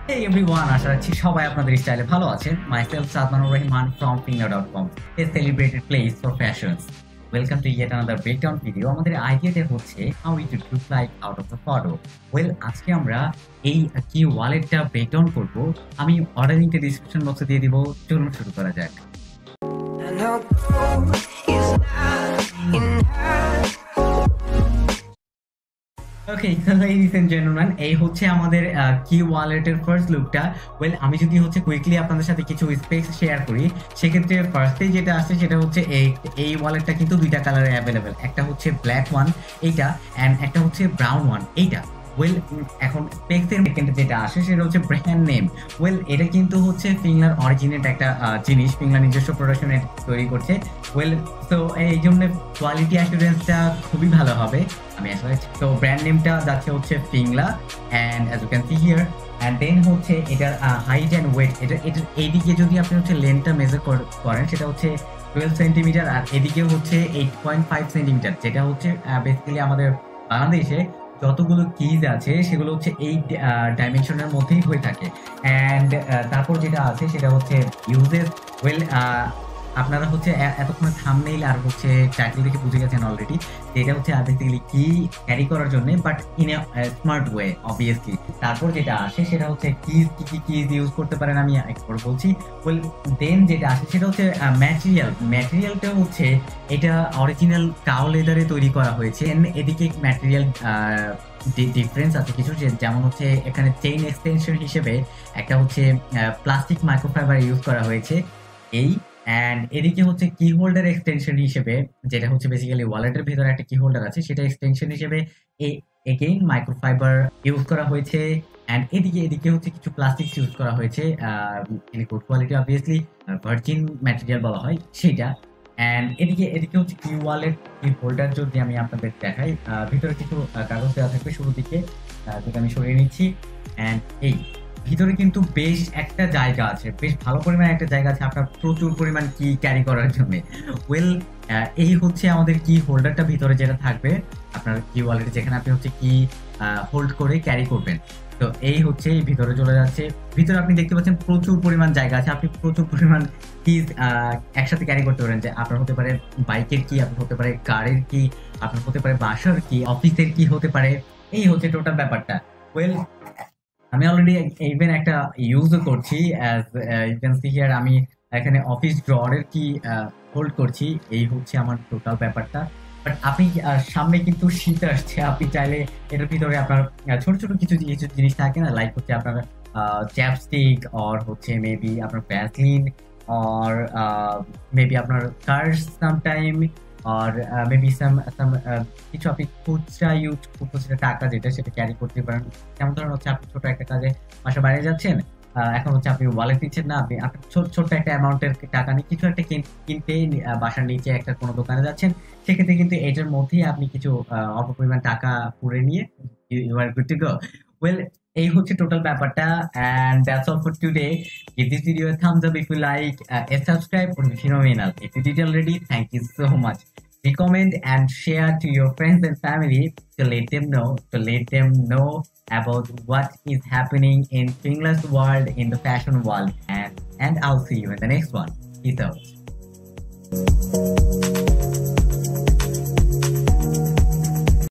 Hey everyone, আশা রাখছি সবাই আপনাদের স্টাইলে ভালো আছেন। Myself Sadmanur Rahman from Fingla.com, a celebrated place for fashions. Welcome to yet another breakdown video. আমাদের আইডিয়াটা হচ্ছে how it would look like out of the photo. Well, আজকে আমরা এই কি ওয়ালেটটা ব্রেকডাউন করব। আমি অর্ডার লিংকটা ডেসক্রিপশন বক্সে দিয়ে দিব। চলুন শুরু করা যাক। ওকে, ladies and gentlemen, এই হচ্ছে আমাদের কি ওয়ালেটের ফার্স্ট লুকটা। ওয়েল, আমি যদি হচ্ছে কুইকলি আপনাদের সাথে কিছু স্পেস শেয়ার করি, সেক্ষেত্রে ফার্স্টেই যেটা আসছে সেটা হচ্ছে এই ওয়ালেটটা কিন্তু দুইটা কালারে অ্যাভেলেবেল। একটা হচ্ছে ব্ল্যাক ওয়ান এইটা, অ্যান্ড একটা হচ্ছে ব্রাউন ওয়ান এইটা। ওয়েল, এখন স্পেক্সের সেকেন্ডে যেটা আসে সেটা হচ্ছে ব্র্যান্ড নেম। ওয়েল, এটা কিন্তু হচ্ছে ফিংলার অরিজিনেট একটা জিনিস, ফিংলার নিজস্ব প্রোডাকশনে তৈরি করছে। ওয়েল, তো এই জন্য কোয়ালিটি অ্যাসুরেন্সটা খুবই ভালো হবে। আমি আসলে তো ব্র্যান্ড নেমটা যাচ্ছে হচ্ছে ফিংলা, and as you can see here. And then হচ্ছে এটার হাইট অ্যান্ড ওয়েট, এটার এইদিকে যদি আপনি হচ্ছে লেন্থটা মেজার করেন সেটা হচ্ছে 12 সেন্টিমিটার, আর এদিকে হচ্ছে 8.5 সেন্টিমিটার, যেটা হচ্ছে বেসিক্যালি আমাদের বাংলাদেশে যতগুলো কিজ আছে সেগুলো হচ্ছে এই ডাইমেনশনের মধ্যেই হয়ে থাকে। অ্যান্ড তারপর যেটা আছে সেটা হচ্ছে ইউজেস। ওয়েল, আপনারা হচ্ছে এতক্ষণ থাম্বনেইল আর হচ্ছে টাইটেল দেখে বুঝে গেছেন অলরেডি যে এটা হচ্ছে বেসিক্যালি কি ক্যারি করার জন্য, but in a smart way obviously. তারপর যেটা আসে সেটা হচ্ছে কিজ ইউজ করতে পারেন, আমি একবার বলছি। ওয়েল, দেন যেটা আসে সেটা হচ্ছে ম্যাটেরিয়ালটা হচ্ছে এটা অরিজিনাল কাউ লেদারে তৈরি করা হয়েছে। এদিকে ম্যাটেরিয়াল ডিফারেন্স আছে কিছু, যেমন হচ্ছে এখানে চেইন এক্সটেনশন হিসেবে একটা হচ্ছে প্লাস্টিক মাইক্রোফাইবার ইউজ করা হয়েছে এই। অ্যান্ড এদিকে হচ্ছে কি হোল্ডার এক্সটেনশন হিসেবে, যেটা হচ্ছে বেসিক্যালি ওয়ালেটের ভিতরে একটা কি হোল্ডার আছে, সেটা এক্সটেনশন হিসেবে এগেইন মাইক্রোফাইবার ইউজ করা হয়েছে। অ্যান্ড এদিকে হচ্ছে কিছু প্লাস্টিক ইউজ করা হয়েছে, good quality obviously, virgin material বলা হয় সেটা। অ্যান্ড এদিকে হচ্ছে কি ওয়ালেট কি হোল্ডার যদি আমি আপনাদের দেখাই, ভিতরে কিছু কাগজ দেওয়া থাকবে শুরুর দিকে, যেটা আমি সরিয়ে নিচ্ছি। অ্যান্ড এই ভিতরে কিন্তু বেশ একটা জায়গা আছে, বেশ ভালো পরিমাণ একটা জায়গা আছে আপনার প্রচুর পরিমাণ কি ক্যারি করার জন্য। ওয়েল, এই হচ্ছে আমাদের কি হোল্ডারটা ভিতরে যেটা থাকবে আপনার কি ওয়ালেটে, যেখানে আপনি হচ্ছে কি হোল্ড করে ক্যারি করবেন। তো এই হচ্ছে এই ভিতরে চলে যাচ্ছে। ভিতরে আপনি দেখতে পাচ্ছেন প্রচুর পরিমাণ জায়গা আছে, আপনি প্রচুর পরিমাণ কি একসাথে ক্যারি করতে পারেন। যে আপনার হতে পারে বাইকের কি, আপনার হতে পারে কারের কি, আপনার হতে পারে বাসার কি, অফিসের কি হতে পারে। এই হচ্ছে টোটাল ব্যাপারটা। ওয়েল, আমি অলরেডি ইভেন একটা ইউজও করছি, as you can see here. আমি এখানে অফিস ড্রয়ারের কি হোল্ড করছি। এই হচ্ছে আমার টোটাল ব্যাপারটা। বাট আপনি সামনে কিন্তু শীত আসছে, আপনি চাইলে এটার ভিতরে আপনার ছোট ছোট কিছু কিছু জিনিস থাকে না, লাইক হচ্ছে আপনার চ্যাপস্টিক, অর হচ্ছে মেবি আপনার ভ্যাসলিন, অর মেবি আপনার কার্স সামটাইম, আর মেবি সাম কিছু আপনি খুচরা টাকা যেটা সেটা ক্যারি করতে পারেন। যেমন ধরেন হচ্ছে আপনি ছোট একটা কাজে বাসা বাইরে যাচ্ছেন, এখন হচ্ছে আপনি ওয়ালেট নিচ্ছেন না, আপনি ছোট্ট একটা অ্যামাউন্টের টাকা নিয়ে কিছু একটা কিনতে বাসার নিচে একটা কোনো দোকানে যাচ্ছেন, সেক্ষেত্রে কিন্তু এটার মধ্যেই আপনি কিছু অল্প পরিমাণ টাকা পুরে নিয়ে you are good to go. Well, এই হচ্ছে টোটাল ব্যাপারটা, and that's all for today. Give this video a thumbs up if you like, a subscribe would be phenomenal. If you did already, thank you so much. Recommend and share to your friends and family to let them know about what is happening in Fingla's world, in the fashion world. And I'll see you in the next one. Peace out.